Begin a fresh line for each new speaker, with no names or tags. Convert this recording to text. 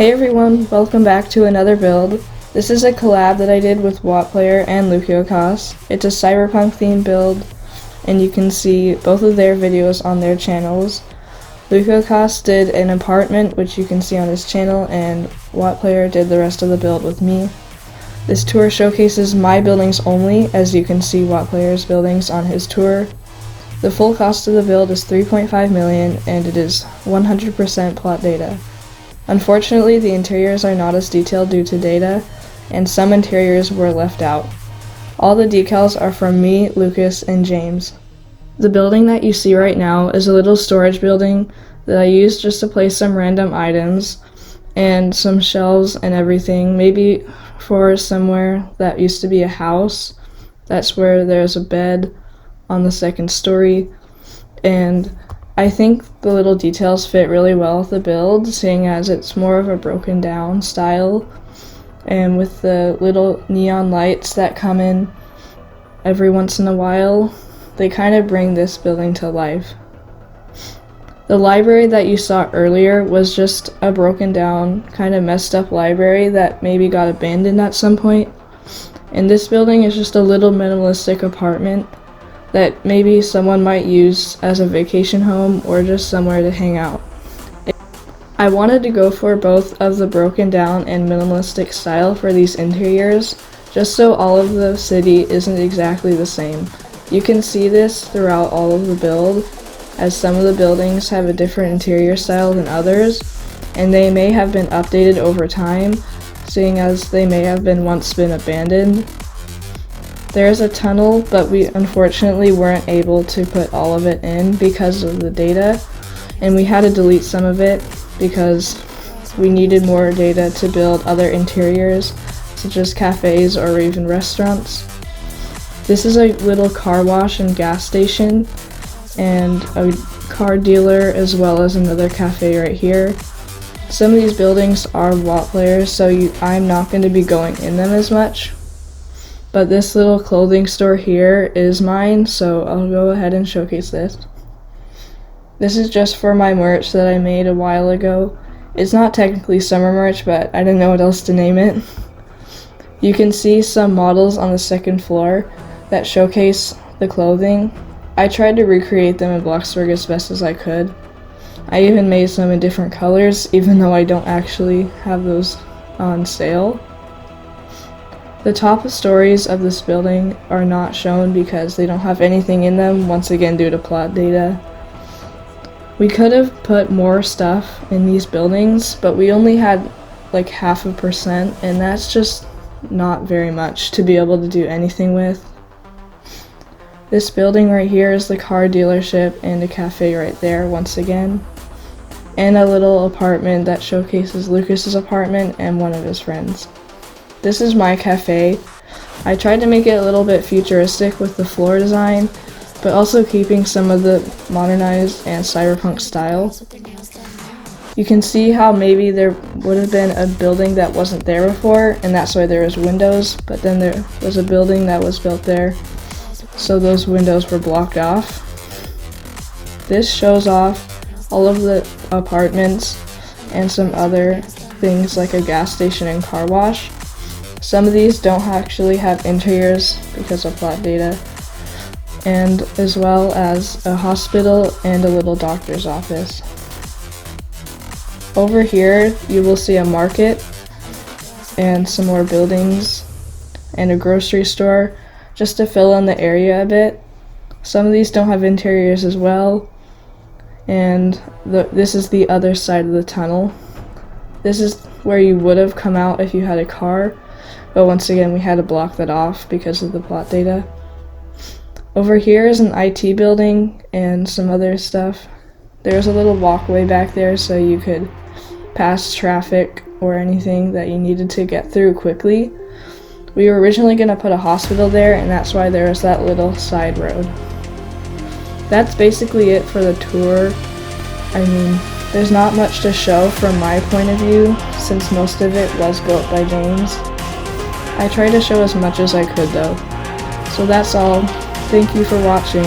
Hey everyone, welcome back to another build. This is a collab that I did with WattPlayer and Lukiocos. It's a Cyberpunk themed build, and you can see both of their videos on their channels. Lukiocos did an apartment, which you can see on his channel, and WattPlayer did the rest of the build with me. This tour showcases my buildings only, as you can see WattPlayer's buildings on his tour. The full cost of the build is $3.5 million, and it is 100% plot data. Unfortunately, the interiors are not as detailed due to data, and some interiors were left out. All the decals are from me, Lucas, and James. The building that you see right now is a little storage building that I used just to place some random items and some shelves and everything, maybe for somewhere that used to be a house. That's where there's a bed on the second story, and I think the little details fit really well with the build, seeing as it's more of a broken down style, and with the little neon lights that come in every once in a while, they kind of bring this building to life. The library that you saw earlier was just a broken down, kind of messed up library that maybe got abandoned at some point, and this building is just a little minimalistic apartment that maybe someone might use as a vacation home or just somewhere to hang out. I wanted to go for both of the broken down and minimalistic style for these interiors, just so all of the city isn't exactly the same. You can see this throughout all of the build, as some of the buildings have a different interior style than others, and they may have been updated over time, seeing as they may have once been abandoned. There is a tunnel, but we unfortunately weren't able to put all of it in because of the data, and we had to delete some of it because we needed more data to build other interiors, such as cafes or even restaurants. This is a little car wash and gas station, and a car dealer, as well as another cafe right here. Some of these buildings are WattPlayers, so I'm not going to be going in them as much. But this little clothing store here is mine, so I'll go ahead and showcase this. This is just for my merch that I made a while ago. It's not technically summer merch, but I didn't know what else to name it. You can see some models on the second floor that showcase the clothing. I tried to recreate them in Bloxburg as best as I could. I even made some in different colors, even though I don't actually have those on sale. The top stories of this building are not shown because they don't have anything in them, once again due to plot data. We could have put more stuff in these buildings, but we only had like 0.5%, and that's just not very much to be able to do anything with. This building right here is the car dealership and a cafe right there once again, and a little apartment that showcases Lucas's apartment and one of his friends. This is my cafe. I tried to make it a little bit futuristic with the floor design, but also keeping some of the modernized and cyberpunk style. You can see how maybe there would have been a building that wasn't there before, and that's why there was windows, but then there was a building that was built there, so those windows were blocked off. This shows off all of the apartments and some other things like a gas station and car wash. Some of these don't actually have interiors because of plot data, and as well as a hospital and a little doctor's office. Over here you will see a market and some more buildings and a grocery store just to fill in the area a bit. Some of these don't have interiors as well, and this is the other side of the tunnel. This is where you would have come out if you had a car, but once again we had to block that off because of the plot data. Over here is an IT building and some other stuff. There's a little walkway back there so you could pass traffic or anything that you needed to get through quickly. We were originally going to put a hospital there, and that's why there was that little side road. That's basically it for the tour. I mean, there's not much to show from my point of view since most of it was built by James. I tried to show as much as I could though. So that's all. Thank you for watching.